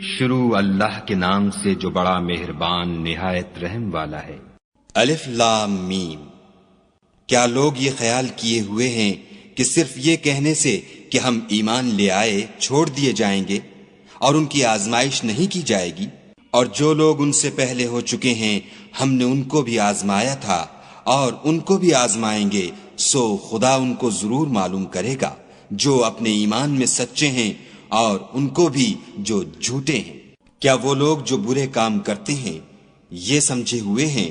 شروع اللہ کے نام سے جو بڑا مہربان نہایت رحم والا ہے۔ الف لام میم۔ کیا لوگ یہ خیال کیے ہوئے ہیں کہ صرف یہ کہنے سے کہ ہم ایمان لے آئے چھوڑ دیے جائیں گے اور ان کی آزمائش نہیں کی جائے گی؟ اور جو لوگ ان سے پہلے ہو چکے ہیں ہم نے ان کو بھی آزمایا تھا اور ان کو بھی آزمائیں گے، سو خدا ان کو ضرور معلوم کرے گا جو اپنے ایمان میں سچے ہیں اور ان کو بھی جو جھوٹے ہیں۔ کیا وہ لوگ جو برے کام کرتے ہیں یہ سمجھے ہوئے ہیں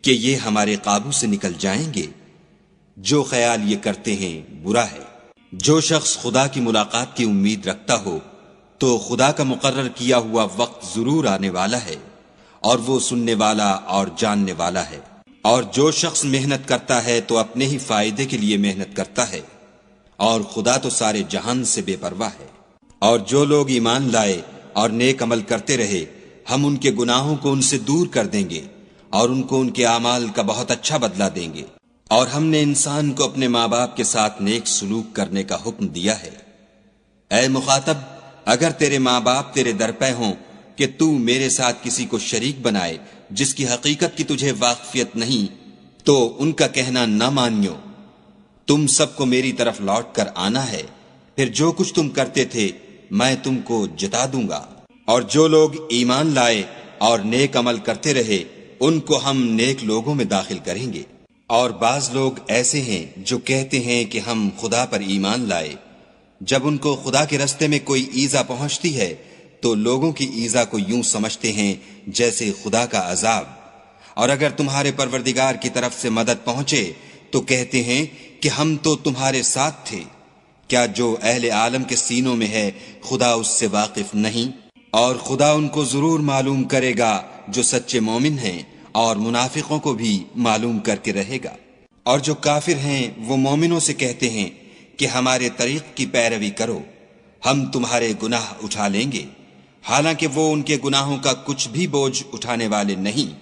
کہ یہ ہمارے قابو سے نکل جائیں گے؟ جو خیال یہ کرتے ہیں برا ہے۔ جو شخص خدا کی ملاقات کی امید رکھتا ہو تو خدا کا مقرر کیا ہوا وقت ضرور آنے والا ہے اور وہ سننے والا اور جاننے والا ہے۔ اور جو شخص محنت کرتا ہے تو اپنے ہی فائدے کے لیے محنت کرتا ہے، اور خدا تو سارے جہان سے بے پرواہ ہے۔ اور جو لوگ ایمان لائے اور نیک عمل کرتے رہے ہم ان کے گناہوں کو ان سے دور کر دیں گے اور ان کو ان کے اعمال کا بہت اچھا بدلہ دیں گے۔ اور ہم نے انسان کو اپنے ماں باپ کے ساتھ نیک سلوک کرنے کا حکم دیا ہے۔ اے مخاطب، اگر تیرے ماں باپ تیرے در پہ ہوں کہ تو میرے ساتھ کسی کو شریک بنائے جس کی حقیقت کی تجھے واقفیت نہیں، تو ان کا کہنا نہ مانیو۔ تم سب کو میری طرف لوٹ کر آنا ہے، پھر جو کچھ تم کرتے تھے میں تم کو جتا دوں گا۔ اور جو لوگ ایمان لائے اور نیک عمل کرتے رہے ان کو ہم نیک لوگوں میں داخل کریں گے۔ اور بعض لوگ ایسے ہیں جو کہتے ہیں کہ ہم خدا پر ایمان لائے، جب ان کو خدا کے رستے میں کوئی ایذا پہنچتی ہے تو لوگوں کی ایذا کو یوں سمجھتے ہیں جیسے خدا کا عذاب۔ اور اگر تمہارے پروردگار کی طرف سے مدد پہنچے تو کہتے ہیں کہ ہم تو تمہارے ساتھ تھے۔ کیا جو اہل عالم کے سینوں میں ہے خدا اس سے واقف نہیں؟ اور خدا ان کو ضرور معلوم کرے گا جو سچے مومن ہیں، اور منافقوں کو بھی معلوم کر کے رہے گا۔ اور جو کافر ہیں وہ مومنوں سے کہتے ہیں کہ ہمارے طریق کی پیروی کرو، ہم تمہارے گناہ اٹھا لیں گے، حالانکہ وہ ان کے گناہوں کا کچھ بھی بوجھ اٹھانے والے نہیں۔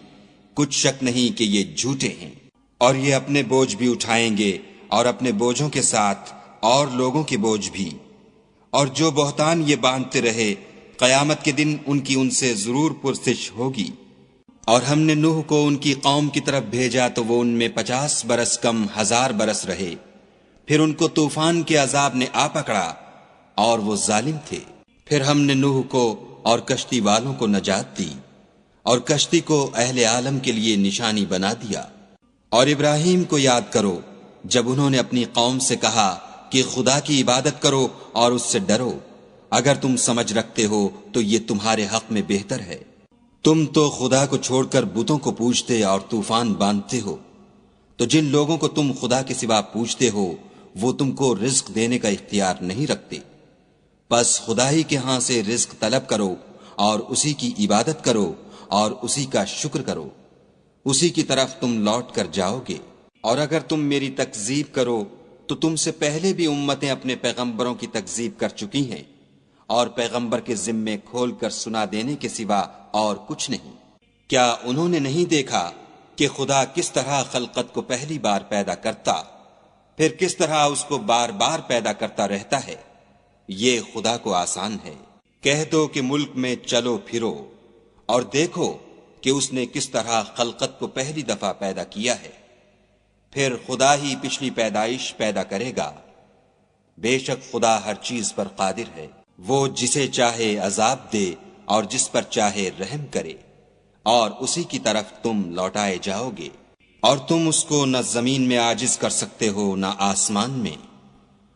کچھ شک نہیں کہ یہ جھوٹے ہیں، اور یہ اپنے بوجھ بھی اٹھائیں گے اور اپنے بوجھوں کے ساتھ اور لوگوں کے بوجھ بھی۔ اور جو بہتان یہ باندھتے رہے قیامت کے دن ان کی ان سے ضرور پرسش ہوگی۔ اور ہم نے نوح کو ان کی قوم کی طرف بھیجا تو وہ ان میں 50 برس کم 1000 برس رہے، پھر ان کو طوفان کے عذاب نے آ پکڑا اور وہ ظالم تھے۔ پھر ہم نے نوح کو اور کشتی والوں کو نجات دی اور کشتی کو اہل عالم کے لیے نشانی بنا دیا۔ اور ابراہیم کو یاد کرو جب انہوں نے اپنی قوم سے کہا کہ خدا کی عبادت کرو اور اس سے ڈرو، اگر تم سمجھ رکھتے ہو تو یہ تمہارے حق میں بہتر ہے۔ تم تو خدا کو چھوڑ کر بتوں کو پوجتے اور طوفان باندھتے ہو، تو جن لوگوں کو تم خدا کے سوا پوجتے ہو وہ تم کو رزق دینے کا اختیار نہیں رکھتے۔ بس خدا ہی کے ہاں سے رزق طلب کرو اور اسی کی عبادت کرو اور اسی کا شکر کرو، اسی کی طرف تم لوٹ کر جاؤ گے۔ اور اگر تم میری تکذیب کرو تو تم سے پہلے بھی امتیں اپنے پیغمبروں کی تکذیب کر چکی ہیں، اور پیغمبر کے ذمے کھول کر سنا دینے کے سوا اور کچھ نہیں۔ کیا انہوں نے نہیں دیکھا کہ خدا کس طرح خلقت کو پہلی بار پیدا کرتا، پھر کس طرح اس کو بار بار پیدا کرتا رہتا ہے؟ یہ خدا کو آسان ہے۔ کہہ دو کہ ملک میں چلو پھرو اور دیکھو کہ اس نے کس طرح خلقت کو پہلی دفعہ پیدا کیا ہے، پھر خدا ہی پچھلی پیدائش پیدا کرے گا۔ بے شک خدا ہر چیز پر قادر ہے۔ وہ جسے چاہے عذاب دے اور جس پر چاہے رحم کرے، اور اسی کی طرف تم لوٹائے جاؤ گے۔ اور تم اس کو نہ زمین میں عاجز کر سکتے ہو نہ آسمان میں،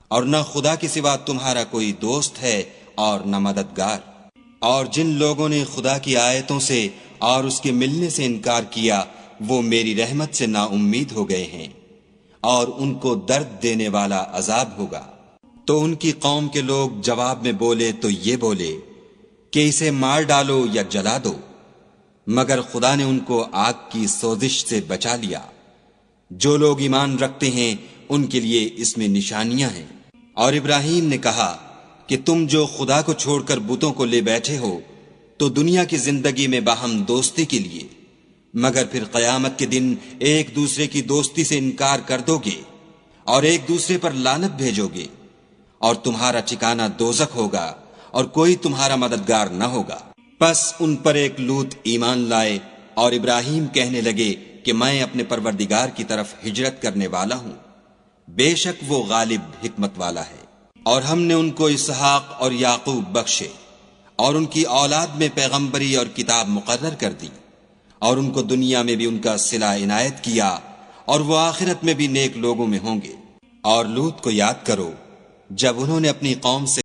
اور نہ خدا کے سوا تمہارا کوئی دوست ہے اور نہ مددگار۔ اور جن لوگوں نے خدا کی آیتوں سے اور اس کے ملنے سے انکار کیا وہ میری رحمت سے نا امید ہو گئے ہیں، اور ان کو درد دینے والا عذاب ہوگا۔ تو ان کی قوم کے لوگ جواب میں بولے تو یہ بولے کہ اسے مار ڈالو یا جلا دو، مگر خدا نے ان کو آگ کی سوزش سے بچا لیا۔ جو لوگ ایمان رکھتے ہیں ان کے لیے اس میں نشانیاں ہیں۔ اور ابراہیم نے کہا کہ تم جو خدا کو چھوڑ کر بتوں کو لے بیٹھے ہو تو دنیا کی زندگی میں باہم دوستی کے لیے، مگر پھر قیامت کے دن ایک دوسرے کی دوستی سے انکار کر دو گے اور ایک دوسرے پر لعنت بھیجو گے، اور تمہارا ٹھکانہ دوزخ ہوگا اور کوئی تمہارا مددگار نہ ہوگا۔ پس ان پر ایک لوط ایمان لائے اور ابراہیم کہنے لگے کہ میں اپنے پروردگار کی طرف ہجرت کرنے والا ہوں، بے شک وہ غالب حکمت والا ہے۔ اور ہم نے ان کو اسحاق اور یعقوب بخشے اور ان کی اولاد میں پیغمبری اور کتاب مقرر کر دی، اور ان کو دنیا میں بھی ان کا صلہ عنایت کیا، اور وہ آخرت میں بھی نیک لوگوں میں ہوں گے۔ اور لوط کو یاد کرو جب انہوں نے اپنی قوم سے